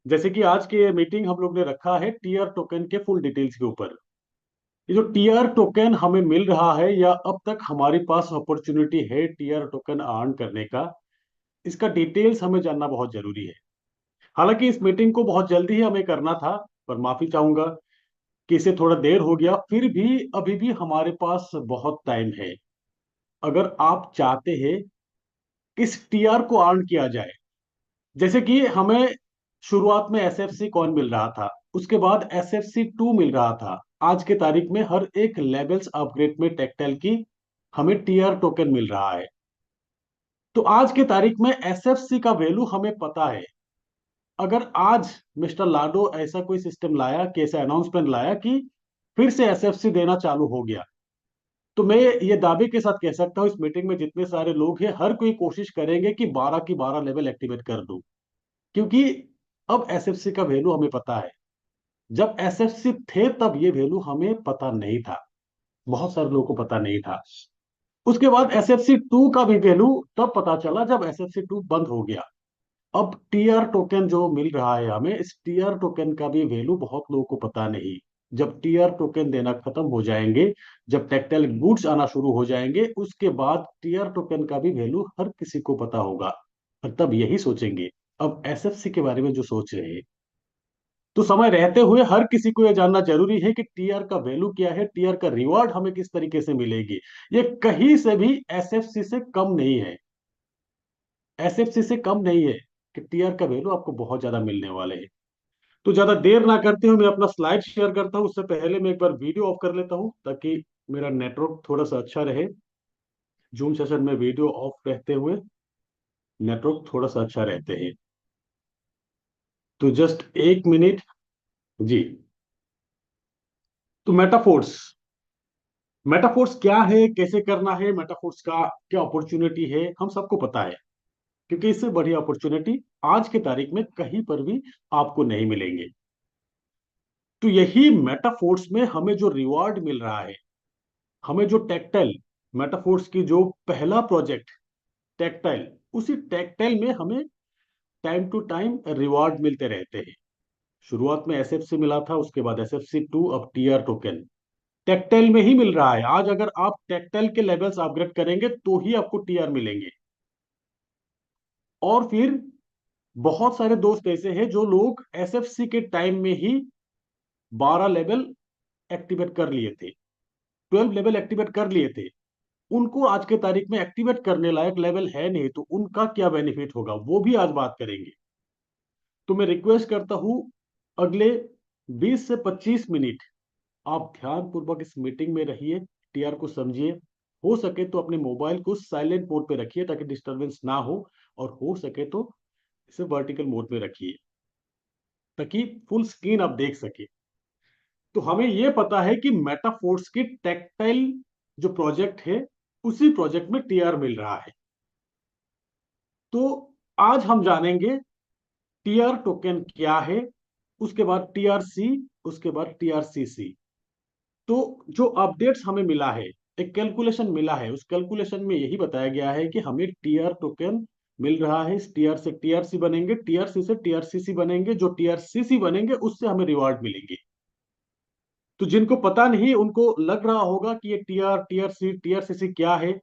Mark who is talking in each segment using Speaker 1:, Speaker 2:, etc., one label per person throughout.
Speaker 1: जैसे कि आज की ये मीटिंग हम लोग ने रखा है टीआर टोकन के फुल डिटेल्स के ऊपर। ये जो टीआर टोकन हमें मिल रहा है या अब तक हमारे पास अपॉर्चुनिटी है टीआर टोकन अर्न करने का, इसका डिटेल्स हमें जानना बहुत जरूरी है। हालांकि इस मीटिंग को बहुत जल्दी ही हमें करना था, पर माफी चाहूंगा कि इसे थोड़ा देर हो गया। फिर भी अभी भी हमारे पास बहुत टाइम है। अगर आप चाहते हैं इस टीआर को अर्न किया जाए, जैसे कि हमें शुरुआत में एसएफसी कॉइन मिल रहा था, उसके बाद SFC2 मिल रहा था। आज के तारीख में हर एक लेवल्स अपग्रेड में टेक्टाइल की हमें टीआर टोकन मिल रहा है। तो आज के तारीख में एसएफसी का वैल्यू हमें पता है। अगर आज मिस्टर लाडो ऐसा कोई सिस्टम लाया कि ऐसा अनाउंसमेंट लाया कि फिर से एसएफसी देना चालू हो गया, तो मैं ये दावे के साथ कह सकता हूं इस मीटिंग में जितने सारे लोग हैं हर कोई कोशिश करेंगे कि 12 की 12 लेवल एक्टिवेट कर दूं। क्योंकि अब एसएफसी का वैल्यू हमें पता है। जब एसएफसी थे तब ये वैल्यू हमें पता नहीं था, बहुत सारे लोगों को पता नहीं था। उसके बाद SFC2 का भी वैल्यू तब पता चला जब SFC2 बंद हो गया। अब टीआर टोकन जो मिल रहा है हमें, इस टीआर टोकन का भी वैल्यू बहुत लोगों को पता नहीं। जब टीआर टोकन देना खत्म हो जाएंगे, जब टेक्टाइल गुड्स आना शुरू हो जाएंगे, उसके बाद टीआर टोकन का भी वैल्यू हर किसी को पता होगा। और तब यही सोचेंगे। अब एसएफसी के बारे में जो सोच रहे हैं, तो समय रहते हुए हर किसी को यह जानना जरूरी है कि टीआर का वैल्यू क्या है, टीआर का रिवॉर्ड हमें किस तरीके से मिलेगी। ये कहीं से भी एसएफसी से कम नहीं है। एसएफसी से कम नहीं है कि टीआर का वैल्यू आपको बहुत ज्यादा मिलने वाले है। तो ज्यादा देर ना करते हुए मैं अपना स्लाइड शेयर करता हूँ। उससे पहले मैं एक बार वीडियो ऑफ कर लेता हूँ ताकि मेरा नेटवर्क थोड़ा सा अच्छा रहे। जूम सेशन में वीडियो ऑफ रहते हुए नेटवर्क थोड़ा सा अच्छा रहते हैं। तो जस्ट एक मिनट। जी। तो मेटाफोर्स, मेटाफोर्स क्या है, कैसे करना है, मेटाफोर्स का क्या अपॉर्चुनिटी है, हम सबको पता है। क्योंकि इससे बड़ी अपॉर्चुनिटी आज के तारीख में कहीं पर भी आपको नहीं मिलेंगे। तो यही मेटाफोर्स में हमें जो रिवार्ड मिल रहा है, हमें जो टेक्टाइल, मेटाफोर्स की जो पहला प्रोजेक्ट टेक्टाइल, उसी टेक्टाइल में हमें टाइम टू टाइम रिवार्ड मिलते रहते हैं। शुरुआत में एसएफसी मिला था, उसके बाद SFC2, अब टीआर टोकन टेक्टाइल में ही मिल रहा है। आज अगर आप टेक्टाइल के लेवल्स अपग्रेड करेंगे तो ही आपको टीआर मिलेंगे। और फिर बहुत सारे दोस्त ऐसे हैं जो लोग एसएफसी के टाइम में ही 12 लेवल एक्टिवेट कर लिए थे, 12 लेवल एक्टिवेट कर लिए थे। उनको आज के तारीख में एक्टिवेट करने लायक लेवल है नहीं, तो उनका क्या बेनिफिट होगा वो भी आज बात करेंगे। तो मैं रिक्वेस्ट करता हूं, अगले 20 से 25 मिनट आप ध्यान पूर्वक इस मीटिंग में रहिए, टीआर को समझिए। हो सके तो अपने मोबाइल को साइलेंट मोड पे रखिए ताकि डिस्टरबेंस ना हो, और हो सके तो इसे वर्टिकल मोड में रखिए ताकि फुल स्क्रीन आप देख सके। तो हमें यह पता है कि मेटाफोर्स की टेक्टाइल जो प्रोजेक्ट है, उसी प्रोजेक्ट में टीआर मिल रहा है। तो आज हम जानेंगे टीआर टोकन क्या है, उसके बाद टीआरसी, उसके बाद टीआरसीसी। तो जो अपडेट्स हमें मिला है, एक कैलकुलेशन मिला है, उस कैलकुलेशन में यही बताया गया है कि हमें टीआर टोकन मिल रहा है। इस टीआर से टीआरसी बनेंगे, टीआरसी से टीआरसीसी बनेंगे, जो टीआरसीसी बनेंगे उससे हमें रिवार्ड मिलेंगे। तो जिनको पता नहीं उनको लग रहा होगा कि ये टीआर, टीआरसी, टीआरसीसी क्या है।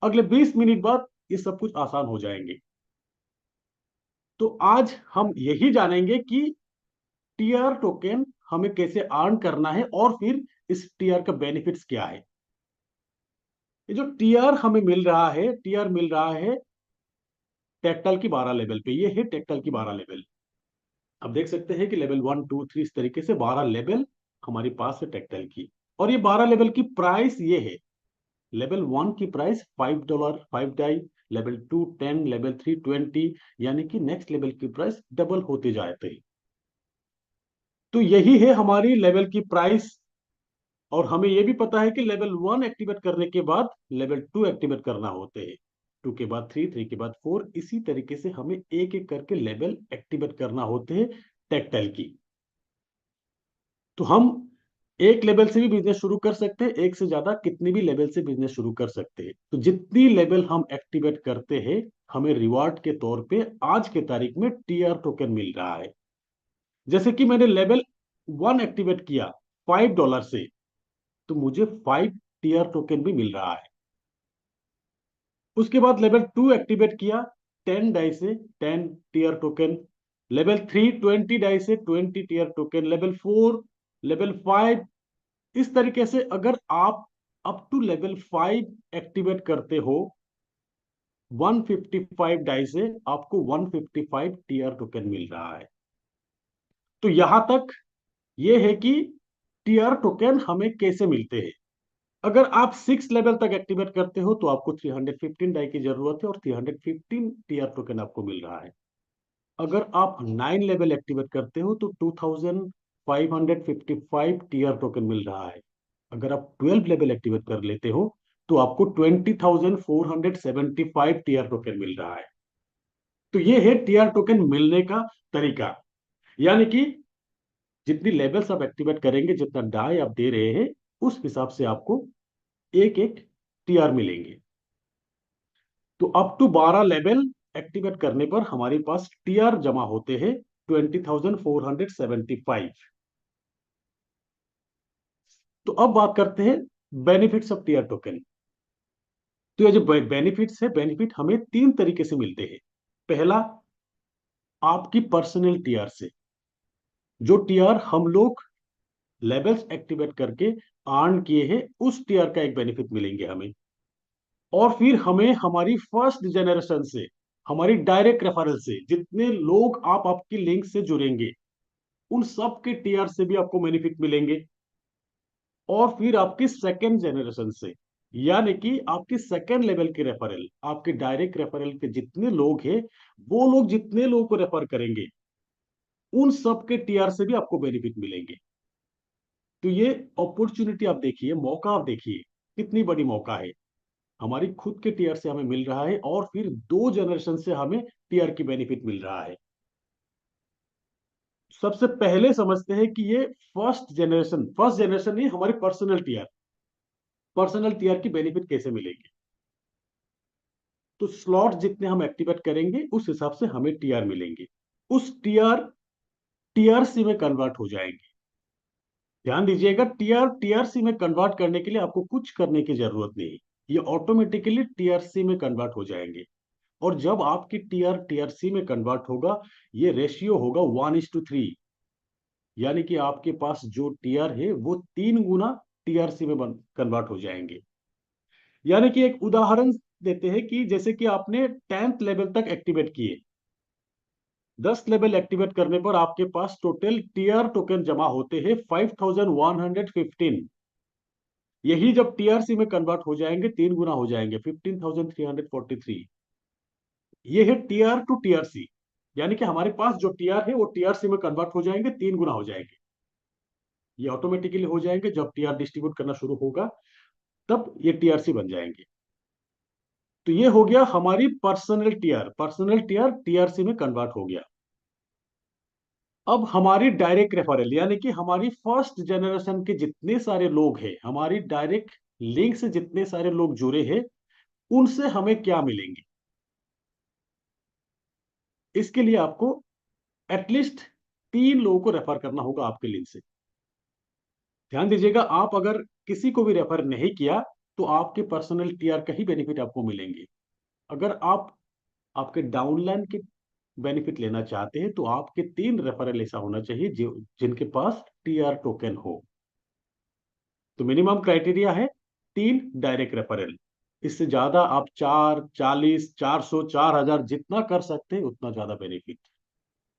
Speaker 1: अगले 20 मिनट बाद ये सब कुछ आसान हो जाएंगे। तो आज हम यही जानेंगे कि टीआर टोकन हमें कैसे अर्न करना है और फिर इस टीआर का बेनिफिट्स क्या है। ये जो टीआर हमें मिल रहा है, टीआर मिल रहा है टेक्टाइल की 12 लेवल पे। ये है टेक्टाइल की 12 लेवल। अब देख सकते हैं कि लेवल 1 2 3 इस तरीके से 12 लेवल हमारे पास है टेक्टाइल की। और ये 12 लेवल की प्राइस ये है। लेवल 1 की प्राइस $5, 5 डाई। लेवल 2 10, लेवल 3 20, यानी कि नेक्स्ट लेवल की प्राइस डबल होते जाते हैं। तो यही है हमारी लेवल की प्राइस। और हमें यह भी पता है कि लेवल 1 एक्टिवेट करने के बाद लेवल 2 एक्टिवेट करना होते हैं, 2 के बाद 3, 3 के बाद 4, इसी तरीके से हमें एक एक करके लेवल एक्टिवेट करना होते हैं टेक्टाइल की। तो हम एक लेवल से भी बिजनेस शुरू कर सकते हैं, एक से ज्यादा कितनी भी लेवल से बिजनेस शुरू कर सकते हैं। तो जितनी लेवल हम एक्टिवेट करते हैं हमें रिवार्ड के तौर पे आज के तारीख में टीआर टोकन मिल रहा है। जैसे कि मैंने लेवल 1 एक्टिवेट किया $5 से, तो मुझे 5 टीआर टोकन भी मिल रहा है। उसके बाद लेवल 2 एक्टिवेट किया 10 डाई से 10 टीआर टोकन, लेवल 3 20 डाई से 20 टीआर टोकन, लेवल 4, लेवल 5, इस तरीके से अगर आप अप टू लेवल 5 एक्टिवेट करते हो 155 डाई से, आपको 155 टीआर टोकन मिल रहा है। तो यहां तक यह है कि टीआर टोकन हमें कैसे मिलते हैं। अगर आप 6 लेवल तक एक्टिवेट करते हो तो आपको 315 डाई की जरूरत है और 315 टीआर टोकन आपको मिल रहा है। अगर आप 9 लेवल एक्टिवेट करते हो तो 2555 टीआर टोकन मिल रहा है। अगर आप 12 लेवल एक्टिवेट कर लेते हो तो आपको 20,475 टीआर टोकन मिल रहा है। तो ये है टीआर टोकन मिलने का तरीका। यानी कि जितनी लेवल्स आप एक्टिवेट करेंगे, जितना डाई आप दे रहे हैं, उस हिसाब से आपको एक एक टीआर मिलेंगे। तो अप टू 12 लेवल एक्टिवेट करने पर हमारे पास टीआर जमा होते हैं 20,475। तो अब बात करते हैं बेनिफिट्स ऑफ टीआर टोकन। तो ये जो बेनिफिट्स है, बेनिफिट हमें 3 तरीके से मिलते हैं। पहला, आपकी पर्सनल टीआर से। जो टीआर हम लोग लेवल्स एक्टिवेट करके अर्न किए हैं, उस टीआर का एक बेनिफिट मिलेंगे हमें। और फिर हमें हमारी फर्स्ट जनरेशन से, हमारी डायरेक्ट रेफरल से जितने लोग आप आपकी लिंक से जुड़ेंगे, उन सब के टीआर से भी आपको बेनिफिट मिलेंगे। और फिर आपकी सेकेंड जनरेशन से, यानी कि आपकी सेकेंड लेवल के रेफरल, आपके डायरेक्ट रेफरल के जितने लोग हैं, वो लोग जितने लोगों को रेफर करेंगे, उन सब के टीआर से भी आपको बेनिफिट मिलेंगे। तो ये अपॉर्चुनिटी आप देखिए, मौका आप देखिए, कितनी बड़ी मौका है। हमारी खुद के टीआर से हमें मिल रहा है और फिर 2 जनरेशन से हमें टीआर की बेनिफिट मिल रहा है। सबसे पहले समझते हैं कि ये फर्स्ट जनरेशन नहीं, हमारी पर्सनल टीआर की बेनिफिट कैसे मिलेगी। तो स्लॉट जितने हम एक्टिवेट करेंगे उस हिसाब से हमें टीआर मिलेंगे। उस टीआरसी में कन्वर्ट हो जाएंगे। ध्यान दीजिएगा, टीआरसी में कन्वर्ट करने के लिए आपको कुछ करने की जरूरत नहीं, ये ऑटोमेटिकली टीआरसी में कन्वर्ट हो जाएंगे। और जब आपकी टीआरसी में कन्वर्ट होगा, ये रेशियो होगा 1:3। यानी कि आपके पास जो टीआर है वो 3 गुना टीआरसी में कन्वर्ट हो जाएंगे। यानी कि एक उदाहरण देते हैं कि जैसे कि आपने 10th लेवल तक एक्टिवेट किए, 10 लेवल एक्टिवेट करने पर आपके पास टोटल टीआर टोकन जमा होते हैं 5,115। यही जब टीआरसी में कन्वर्ट हो जाएंगे, 3 गुना हो जाएंगे, 15,343। ये है टीआर टू टीआरसी। यानी कि हमारे पास जो टीआर है वो टीआरसी में कन्वर्ट हो जाएंगे, 3 गुना हो जाएंगे। ये ऑटोमेटिकली हो जाएंगे, जब टीआर डिस्ट्रीब्यूट करना शुरू होगा तब ये टीआरसी बन जाएंगे। तो ये हो गया हमारी पर्सनल टीआर टीआरसी में कन्वर्ट हो गया। अब हमारी डायरेक्ट रेफरल, यानी कि हमारी फर्स्ट जनरेशन के जितने सारे लोग हैं, हमारी डायरेक्ट लिंक से जितने सारे लोग जुड़े हैं, उनसे हमें क्या मिलेंगे। इसके लिए आपको एटलीस्ट 3 लोगों को रेफर करना होगा आपके लिंक से। ध्यान दीजिएगा, आप अगर किसी को भी रेफर नहीं किया तो आपके पर्सनल टीआर का ही बेनिफिट आपको मिलेंगे। अगर आप आपके डाउनलाइन के बेनिफिट लेना चाहते हैं तो आपके 3 रेफरल ऐसा होना चाहिए जो जिनके पास टीआर टोकन हो। तो मिनिमम क्राइटेरिया है 3 डायरेक्ट रेफरल। इससे ज्यादा आप 4, 40, 400, 4,000 जितना कर सकते हैं उतना ज्यादा बेनिफिट।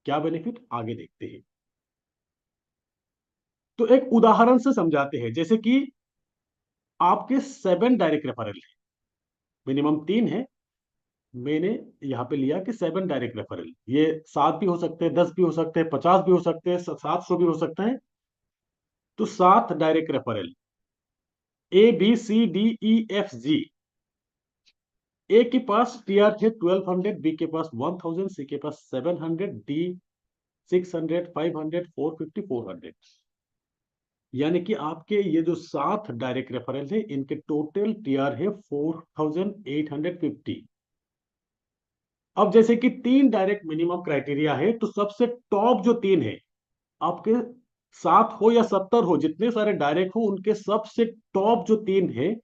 Speaker 1: क्या बेनिफिट, आगे देखते हैं। तो एक उदाहरण से समझाते हैं। जैसे कि आपके 7 डायरेक्ट रेफरल है, मिनिमम 3 है। मैंने यहां पे लिया कि 7 डायरेक्ट रेफरल, ये 7 भी हो सकते हैं, 10 भी हो सकते हैं, 50 भी हो सकते हैं, 700 भी हो सकता है। तो 7 डायरेक्ट रेफरल, ABCDEFG। ए के पास टीआर है 1200, बी के पास 1000, सी के पास 700, डी 600, 500, 450, 400। यानी कि आपके ये जो 7 डायरेक्ट रेफरल है, इनके टोटल टीआर है 4850। अब जैसे कि तीन डायरेक्ट मिनिमम क्राइटेरिया है, तो सबसे टॉप जो तीन है आपके, 7 हो या 70 हो, जितने सारे डायरेक्ट हो उनके सबसे टॉप जो तीन है,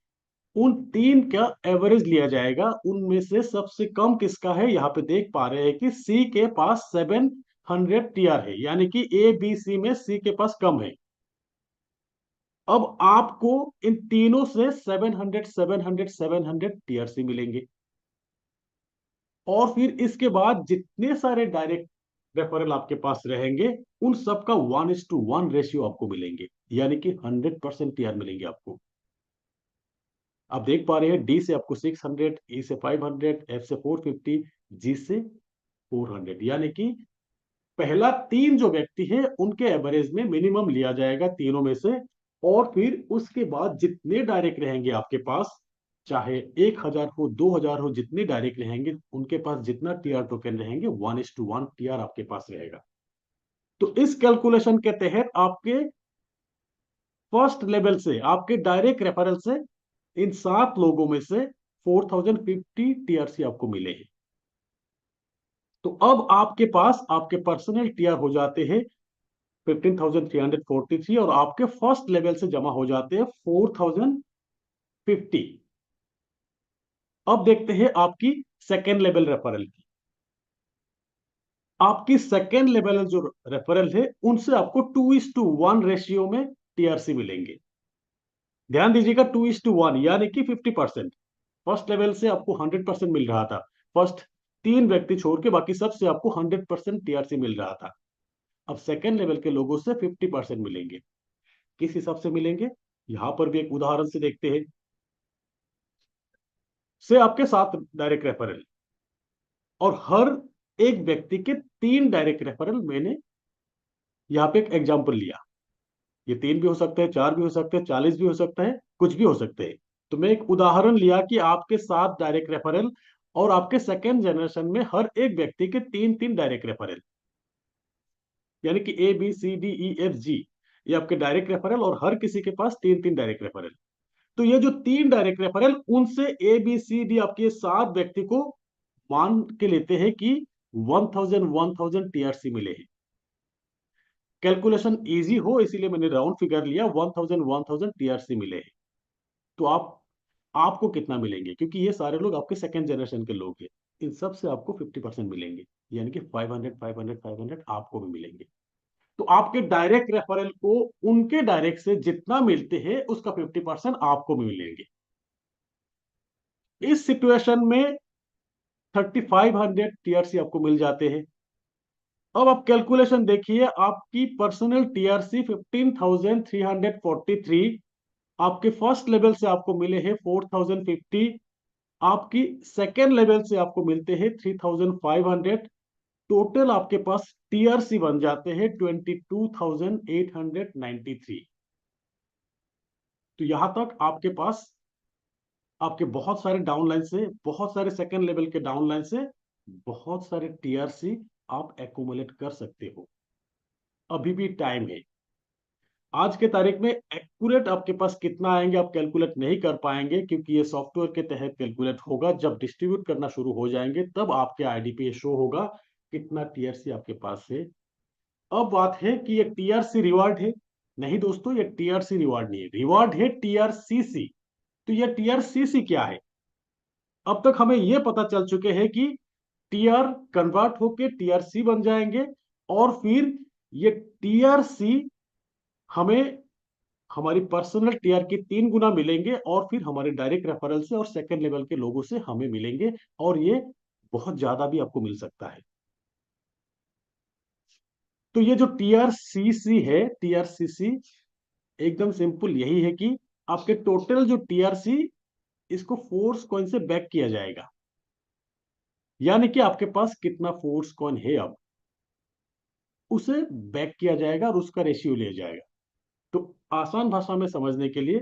Speaker 1: उन तीन का एवरेज लिया जाएगा। उनमें से सबसे कम किसका है, यहाँ पे देख पा रहे हैं कि सी के पास 700 टीआर है, यानी कि ए बी सी में सी के पास कम है। अब आपको इन तीनों से 700 700 700 टीआरसी मिलेंगे। और फिर इसके बाद जितने सारे डायरेक्ट रेफरल आपके पास रहेंगे, उन सबका 1:1 रेशियो आपको मिलेंगे, यानी कि 100% टीआर मिलेंगे आपको। आप देख पा रहे हैं, डी से आपको 600, ई से 500, एफ से 450, जी से 400, यानी कि पहला तीन जो व्यक्ति है उनके एवरेज में मिनिमम लिया जाएगा तीनों में से। और फिर उसके बाद जितने डायरेक्ट रहेंगे आपके पास, चाहे 1000 हो 2000 हो, जितने डायरेक्ट रहेंगे उनके पास जितना टीआर टोकन रहेंगे 1:1 टीआर आपके पास रहेगा। तो इस कैलकुलेशन के तहत आपके फर्स्ट लेवल से, आपके डायरेक्ट रेफरल से, इन 7 लोगों में से 4050 टीआरसी आपको मिले हैं। तो अब आपके पास आपके पर्सनल टीआर हो जाते हैं 15,343, और आपके फर्स्ट लेवल से जमा हो जाते हैं 4050। अब देखते हैं आपकी सेकेंड लेवल रेफरल की। आपकी सेकेंड लेवल जो रेफरल है उनसे आपको 2:1 रेशियो में टीआरसी मिलेंगे। ध्यान दीजिएगा, 2:1 यानी कि 50%। फर्स्ट लेवल से आपको 100% मिल रहा था, फर्स्ट तीन व्यक्ति छोड़ के बाकी सबसे आपको 100% टीआरसी मिल रहा था। अब सेकेंड लेवल के लोगों से 50% मिलेंगे। किस हिसाब से मिलेंगे, यहां पर भी एक उदाहरण से देखते हैं। से आपके 7 डायरेक्ट रेफरल, और हर एक व्यक्ति के 3 डायरेक्ट रेफरल। मैंने यहाँ पे एक एग्जांपल लिया, ये 3 भी हो सकते हैं, 4 भी हो सकते हैं, 40 भी हो सकता है, कुछ भी हो सकते हैं। तो मैं एक उदाहरण लिया कि आपके 7 डायरेक्ट रेफरल और आपके सेकेंड जनरेशन में हर एक व्यक्ति के 3-3 डायरेक्ट रेफरल, यानी कि A B C D E F G, ये आपके डायरेक्ट रेफरल, और हर किसी के पास 3-3 डायरेक्ट रेफरल। तो ये जो 3 डायरेक्ट रेफरल, उनसे ए बी सी डी आपके 7 व्यक्ति को मान के लेते हैं कि 1000 टीआरसी मिले हैं। कैलकुलेशन इजी हो इसीलिए मैंने राउंड फिगर लिया, 1000 टीआरसी मिले हैं। तो आपको कितना मिलेंगे, क्योंकि ये सारे लोग आपके सेकेंड जनरेशन के लोग हैं, इन सब से आपको 50% मिलेंगे, यानी कि 500 500 500 आपको भी मिलेंगे। तो आपके डायरेक्ट रेफरल को उनके डायरेक्ट से जितना मिलते हैं उसका 50% आपको भी मिलेंगे। इस सिचुएशन में 3500 टीआरसी आपको मिल जाते हैं। अब आप कैलकुलेशन देखिए, आपकी पर्सनल टीआरसी 15,343, आपके फर्स्ट लेवल से आपको मिले हैं 4050, आपकी सेकेंड लेवल से आपको मिलते हैं 3500। टोटल आपके पास टीआरसी बन जाते हैं 22,893। तो यहां तक आपके पास आपके बहुत सारे डाउनलाइन से, बहुत सारे सेकेंड लेवल के डाउनलाइन से बहुत सारे टीआरसी आप एक्यूमुलेट कर सकते हो। अभी भी टाइम है। आज के तारीख में एक्यूरेट आपके पास कितना आएंगे आप कैलकुलेट नहीं कर पाएंगे, क्योंकि ये सॉफ्टवेयर के तहत कैलकुलेट होगा। जब डिस्ट्रीब्यूट करना शुरू हो जाएंगे तब आपके आईडी पे शो होगा कितना टीआरसी आपके पास है। अब बात है कि ये टीआरसी रिवार्ड है, नहीं दोस्तों, ये टीआरसी रिवार्ड नहीं है, रिवार्ड है टीआरसीसी। तो ये टीआरसीसी क्या है, अब तक हमें यह पता चल चुके हैं कि टीआर कन्वर्ट होके टीआरसी बन जाएंगे, और फिर ये टीआरसी हमें हमारी पर्सनल टीआर की 3 गुना मिलेंगे, और फिर हमारे डायरेक्ट रेफरल से और सेकंड लेवल के लोगों से हमें मिलेंगे, और ये बहुत ज्यादा भी आपको मिल सकता है। तो ये जो टीआरसीसी है, टीआरसीसी एकदम सिंपल यही है कि आपके टोटल जो टीआरसी, इसको फोर्स कॉइन से बैक किया जाएगा, यानी कि आपके पास कितना फोर्स कॉइन है अब उसे बैक किया जाएगा और उसका रेशियो लिया जाएगा। तो आसान भाषा में समझने के लिए,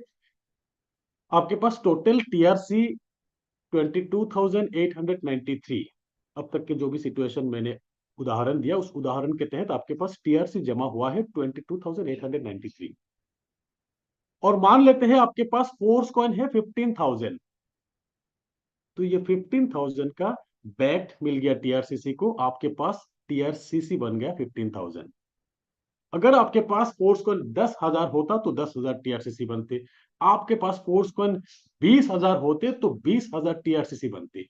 Speaker 1: आपके पास टोटल टीआरसी 22,893, अब तक के जो भी सिचुएशन मैंने उदाहरण दिया उस उदाहरण के तहत आपके पास टीआरसी जमा हुआ है 22,893। और मान लेते हैं आपके पास फोर्स कॉइन है 15,000, तो ये 15,000 का बैक्ड मिल गया टीआरसीसी को, आपके पास टीआरसीसी बन गया 15,000। अगर आपके पास फोर्स कॉइन 10,000 होता तो 10,000 टीआरसीसी बनते, आपके पास फोर्स कॉइन 20,000 होते तो 20,000 टीआरसीसी बनते,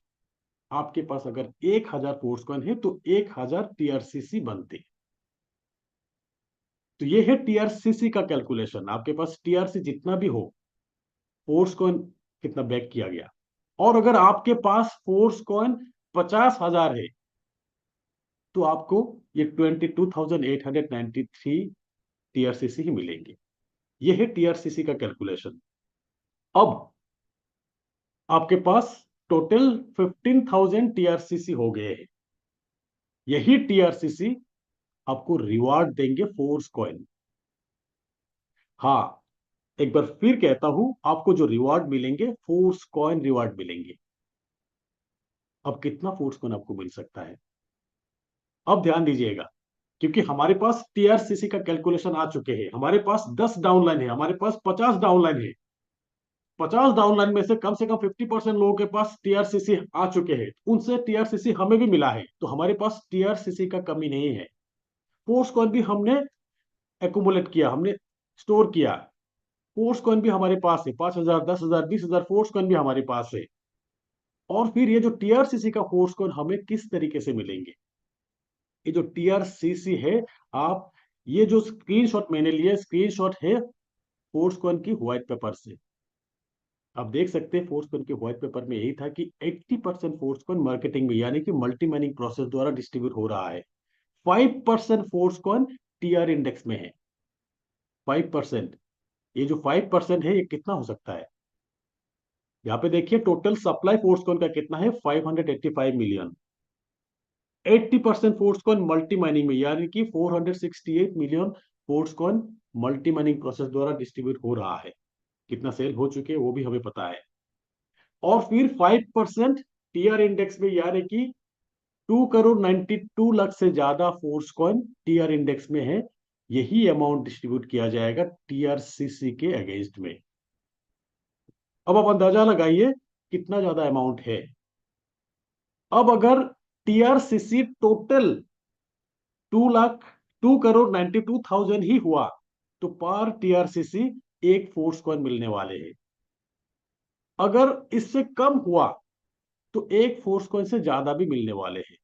Speaker 1: आपके पास अगर 1,000 फोर्स कॉइन है तो 1,000 टीआरसीसी बनते। तो ये है टीआरसीसी का कैलकुलेशन। आपके पास टीआरसी जितना भी हो, फोर्स कॉइन कितना बैक किया गया। और अगर आपके पास फोर्स कॉइन 50,000 है तो आपको ये 22,893 टीआरसीसी ही मिलेंगे। ये है टीआरसीसी का कैलकुलेशन। अब आपके पास टोटल 15,000 टीआरसीसी हो गए हैं। यही टीआरसीसी आपको रिवार्ड देंगे फोर्स कॉइन। हाँ, एक बार फिर कहता हूं, आपको जो रिवार्ड मिलेंगे फोर्स कॉइन रिवार्ड मिलेंगे। अब कितना फोर्स कॉइन आपको मिल सकता है, अब ध्यान दीजिएगा, क्योंकि हमारे पास टीआरसीसी का कैलकुलेशन आ चुके हैं। हमारे पास 10 डाउनलाइन है, हमारे पास 50 डाउनलाइन है। 50 डाउनलाइन में से कम 50% लोगों के पास टीआरसीसी आ चुके हैं, उनसे टीआरसीसी हमें भी मिला है, तो हमारे पास टीआरसीसी का कमी नहीं है। फोर्स कॉइन भी हमने एकुमुलेट किया, हमने स्टोर किया। फोर्स कॉइन भी हमारे पास है, 5,000, 10,000, 20,000 फोर्स कॉइन भी हमारे पास है। और फिर ये जो टीआरसीसी का फोर्स कॉइन हमें किस तरीके से मिलेंगे, ये जो टीआरसीसी है, आप ये जो स्क्रीनशॉट मैंने लिया, स्क्रीनशॉट है फोर्स कॉइन की व्हाइट पेपर से। आप देख सकते हैं फोर्स कॉइन के व्हाइट पेपर में यही था कि 80% फोर्स कॉइन मार्केटिंग में यानी कि मल्टी माइनिंग प्रोसेस द्वारा डिस्ट्रीब्यूट हो रहा है। 5% फोर्स कॉइन टीआर इंडेक्स में है। 5%, ये जो 5% है ये कितना हो सकता है, यहाँ पे देखिए टोटल सप्लाई फोर्स कॉइन का कितना है, 585 million. 80% force coin multi mining में यानी कि 468 million force coin multi mining process द्वारा डिस्ट्रीब्यूट हो रहा है। कितना सेल हो चुके हैं वो भी हमें पता है। और फिर 5% टीआर इंडेक्स में यानी कि 2,92,00,000 से ज्यादा फोर्स कॉइन टीआर इंडेक्स में है। यही अमाउंट डिस्ट्रीब्यूट किया जाएगा टीआरसीसी के अगेंस्ट में। अब आप अंदाजा लगाइए कितना ज्यादा अमाउंट है। अब अगर टीआरसीसी टोटल 2,92,92,000 ही हुआ तो पर टीआरसीसी एक फोर्स कॉइन मिलने वाले हैं। अगर इससे कम हुआ तो एक फोर्स कॉइन से ज्यादा भी मिलने वाले हैं।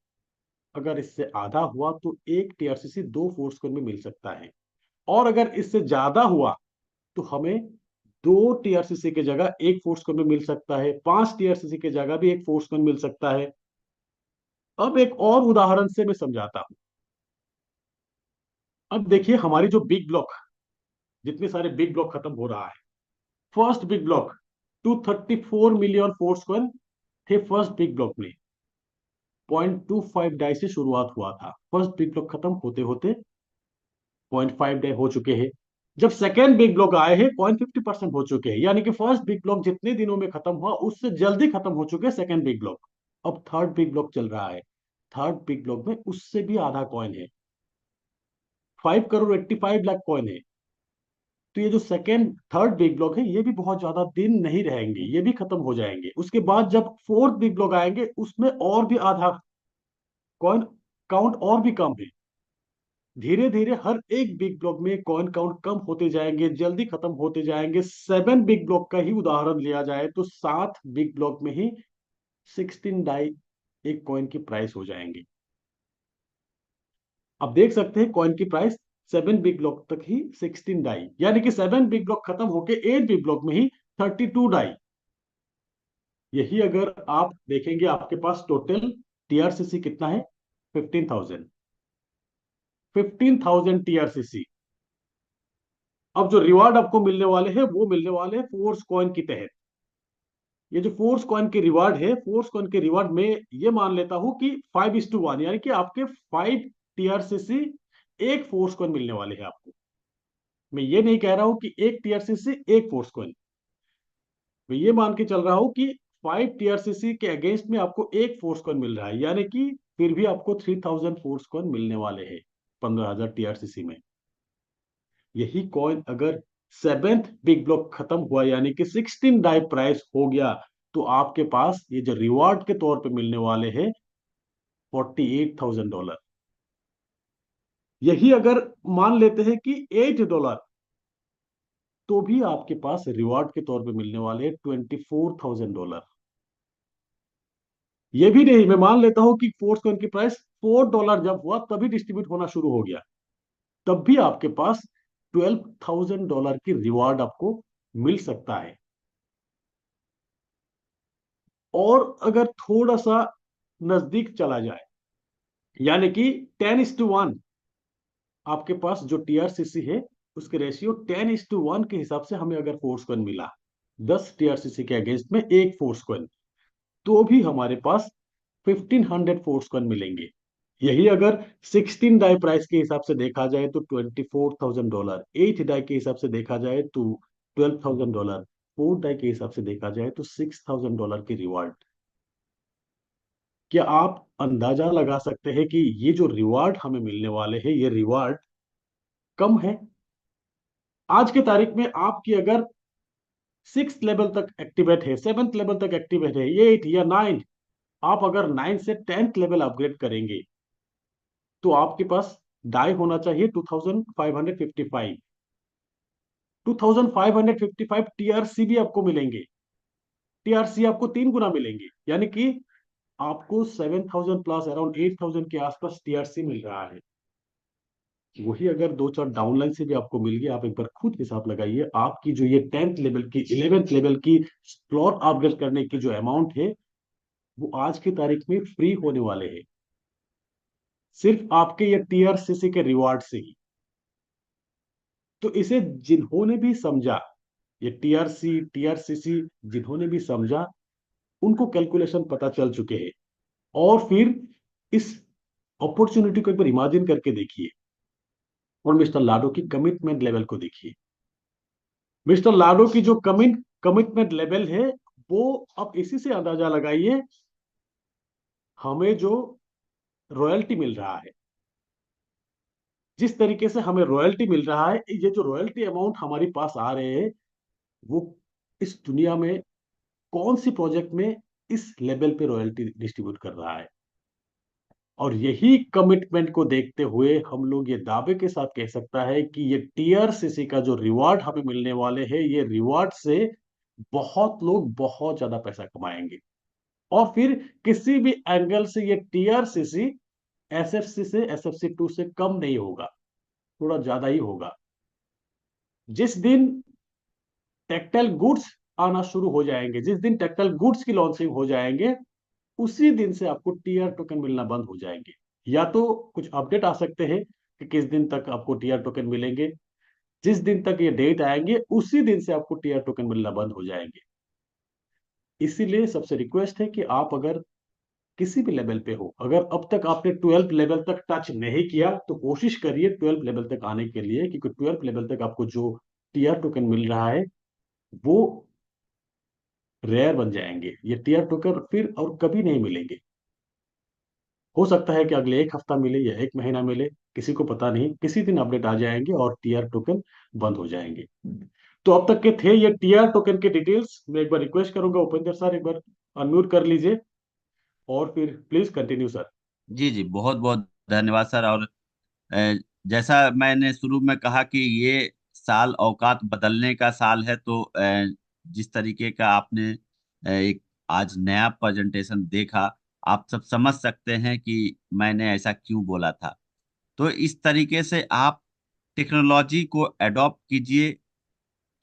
Speaker 1: अगर इससे आधा हुआ तो एक टीआरसीसी दो फोर्स कॉइन में मिल सकता है। और अगर इससे ज्यादा हुआ तो हमें दो टीआरसीसी की जगह एक फोर्स कॉइन में मिल सकता है, 5 टीआरसीसी की जगह भी एक फोर्स कॉइन मिल सकता है। अब एक और उदाहरण से मैं समझाता हूं। अब देखिए हमारी जो बिग ब्लॉक, जितने सारे बिग ब्लॉक खत्म हो रहा है। First big block 234 million force coin थे फर्स्ट बिग ब्लॉक में। 0.25 डाई से शुरुआत हुआ था, फर्स्ट बिग ब्लॉक खत्म होते होते 0.5 डाई हो चुके हैं। जब सेकेंड बिग ब्लॉक आए हैं 0.50% हो चुके हैं, यानी कि फर्स्ट बिग ब्लॉक जितने दिनों में खत्म हुआ उससे जल्दी खत्म हो चुके हैं सेकेंड बिग ब्लॉक। अब थर्ड बिग ब्लॉक चल रहा है, थर्ड बिग ब्लॉक में उससे भी आधा कॉइन है, 5,85,00,000 कॉइन है। तो ये जो सेकेंड थर्ड बिग ब्लॉक है ये भी बहुत ज्यादा दिन नहीं रहेंगे, ये भी खत्म हो जाएंगे। उसके बाद जब फोर्थ बिग ब्लॉक आएंगे उसमें और भी आधा कॉइन काउंट और भी कम है। धीरे धीरे हर एक बिग ब्लॉक में कॉइन काउंट कम होते जाएंगे, जल्दी खत्म होते जाएंगे। 7 बिग ब्लॉक का ही उदाहरण लिया जाए तो 7 बिग ब्लॉक में ही 16 डाई एक कॉइन की प्राइस हो जाएंगे। अब देख सकते हैं कॉइन की प्राइस 7 बिग ब्लॉक तक ही 16 डाई, यानी कि 7 बिग ब्लॉक खत्म होके 8 बिग ब्लॉक में ही 32 डाई। यही अगर आप देखेंगे आपके पास टोटल टीआरसीसी कितना है, 15,000। 15,000 टीआरसीसी। अब जो रिवार्ड आपको मिलने वाले हैं वो मिलने वाले हैं फोर्स कॉइन के तहत। ये जो फोर्स कॉइन के रिवार्ड है, फोर्स कॉइन के रिवार्ड में ये मान लेता हूं कि 5:1, यानी कि आपके 5 टीआरसीसी एक फोर्स कॉइन मिलने वाले हैं आपको। मैं ये नहीं कह रहा हूं कि एक टीआरसीसी एक फोर्स कॉइन, मैं ये मान के चल रहा हूं कि 5 टीआरसीसी के अगेंस्ट में आपको एक फोर्स कॉइन मिल रहा है, यानी कि फिर भी आपको 3,000 फोर्स कॉइन मिलने वाले हैं 15,000 टीआरसीसी में। यही कॉइन अगर सेवेंथ बिग ब्लॉक खत्म हुआ यानी कि 16 डाई प्राइस हो गया तो आपके पास ये जो रिवॉर्ड के तौर पे मिलने वाले हैं $48,000। यही अगर मान लेते हैं कि $8, तो भी आपके पास रिवॉर्ड के तौर पे मिलने वाले हैं $24,000। ये भी नहीं, मैं मान लेता हूं कि फोर्स कॉइन की प्राइस $4 जब हुआ तभी डिस्ट्रीब्यूट होना शुरू हो गया, तब भी आपके पास $12,000 की रिवॉर्ड आपको मिल सकता है। और अगर थोड़ा सा नजदीक चला जाए, यानी कि 10:1, आपके पास जो टीआरसीसी है उसके रेशियो 10:1 के हिसाब से हमें अगर फोर्स कॉइन मिला, 10 टीआरसीसी के अगेंस्ट में एक फोर्स कॉइन, तो भी हमारे पास 1500 फोर्स कॉइन मिलेंगे। यही अगर 16 डाई प्राइस के हिसाब से देखा जाए तो $24,000, 8 डाई के हिसाब से देखा जाए तो $12,000, 4 डाई के हिसाब से देखा जाए तो $6,000 की रिवार्ड। क्या आप अंदाजा लगा सकते हैं कि ये जो रिवार्ड हमें मिलने वाले हैं ये रिवार्ड कम है? आज के तारीख में आपकी अगर 6th लेवल तक एक्टिवेट है, 7th लेवल तक एक्टिवेट है, 8 या 9, आप अगर 9 से 10th लेवल अपग्रेड करेंगे तो आपके पास डाई होना चाहिए 2555। 2555 टीआरसी भी आपको मिलेंगे। टीआरसी आपको 3 गुना मिलेंगे, यानी कि आपको 7,000 प्लस अराउंड 8,000 के आसपास टीआरसी मिल रहा है। वही अगर दो चार डाउनलाइन से भी आपको मिल गया, आप एक बार खुद हिसाब लगाइए, आपकी जो ये 10th लेवल की 11th लेवल की स्लॉट अपग्रेड करने की जो अमाउंट है वो आज की तारीख में फ्री होने वाले हैं, सिर्फ आपके ये टीआरसीसी के रिवार्ड से ही। तो इसे जिन्होंने भी समझा, ये टीआरसी टीआरसीसी जिन्होंने भी समझा, उनको कैलकुलेशन पता चल चुके हैं। और फिर इस अपॉर्चुनिटी को एक बार इमेजिन करके देखिए और मिस्टर लाडो की कमिटमेंट लेवल को देखिए। मिस्टर लाडो की जो कमिटमेंट लेवल है, वो अब इसी से अंदाजा लगाइए हमें जो रॉयल्टी मिल रहा है, जिस तरीके से हमें रॉयल्टी मिल रहा है, ये जो रॉयल्टी अमाउंट हमारे पास आ रहे हैं वो इस दुनिया में कौन सी प्रोजेक्ट में इस लेवल पे रॉयल्टी डिस्ट्रीब्यूट कर रहा है। और यही कमिटमेंट को देखते हुए हम लोग ये दावे के साथ कह सकता है कि ये टीआरसीसी का जो रिवार्ड हमें मिलने वाले हैं, ये रिवार्ड से बहुत लोग बहुत ज्यादा पैसा कमाएंगे। और फिर किसी भी एंगल से ये टीआरसीसी एसएफसी से एसएफसी 2 से कम नहीं होगा, थोड़ा ज्यादा ही होगा। जिस दिन टेक्टाइल गुड्स आना शुरू हो जाएंगे, जिस दिन टेक्टाइल गुड्स की लॉन्चिंग हो जाएंगे, उसी दिन से आपको टीआर टोकन मिलना बंद हो जाएंगे। या तो कुछ अपडेट आ सकते हैं कि किस दिन तक आपको टीआर टोकन मिलेंगे, जिस दिन तक ये डेट आएंगे उसी दिन से आपको टीआर टोकन मिलना बंद हो जाएंगे। इसीलिए सबसे रिक्वेस्ट है कि आप अगर किसी भी लेवल पे हो, अगर अब तक आपने 12 लेवल तक टच नहीं किया तो कोशिश करिए 12 लेवल तक आने के लिए, क्योंकि 12 लेवल तक आपको जो टीआर टोकन मिल रहा है वो रेयर बन जाएंगे। ये टीआर टोकन फिर और कभी नहीं मिलेंगे। हो सकता है कि अगले एक हफ्ता मिले या एक महीना मिले, किसी को पता नहीं, किसी दिन अपडेट आ जाएंगे और टीआर टोकन बंद हो जाएंगे। तो अब तक के थे ये टीआर टोकन के डिटेल्स। मैं एक बार रिक्वेस्ट करूंगा उपेंद्र सर, एक बार अनम्यूट कर लीजिए और फिर प्लीज कंटिन्यू सर।
Speaker 2: जी जी, बहुत बहुत धन्यवाद सर। और अ, जैसा मैंने शुरू में कहा कि ये साल औकात बदलने का साल है, तो जिस तरीके का आपने एक आज नया प्रेजेंटेशन देखा, आप सब समझ सकते हैं कि मैंने ऐसा क्यों बोला था। तो इस तरीके से आप टेक्नोलॉजी को अडॉप्ट कीजिए,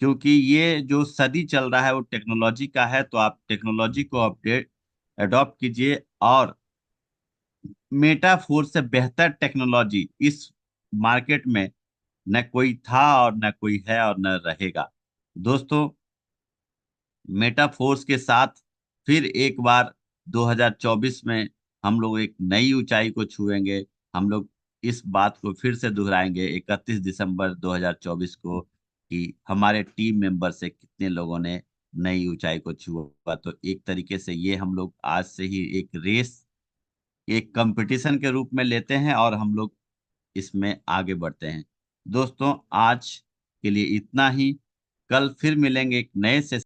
Speaker 2: क्योंकि ये जो सदी चल रहा है वो टेक्नोलॉजी का है। तो आप टेक्नोलॉजी को अपडेट अडॉप्ट कीजिए, और मेटाफोर से बेहतर टेक्नोलॉजी इस मार्केट में न कोई था और न कोई है और न रहेगा। दोस्तों, मेटाफोर्स के साथ फिर एक बार 2024 में हम लोग एक नई ऊंचाई को छुएंगे। हम लोग इस बात को फिर से दोहराएंगे 31 दिसंबर 2024 को, कि हमारे टीम मेंबर से कितने लोगों ने नई ऊंचाई को छुआ। तो एक तरीके से ये हम लोग आज से ही एक रेस, एक कंपटीशन के रूप में लेते हैं और हम लोग इसमें आगे बढ़ते हैं। दोस्तों, आज के लिए इतना ही। कल फिर मिलेंगे एक नए से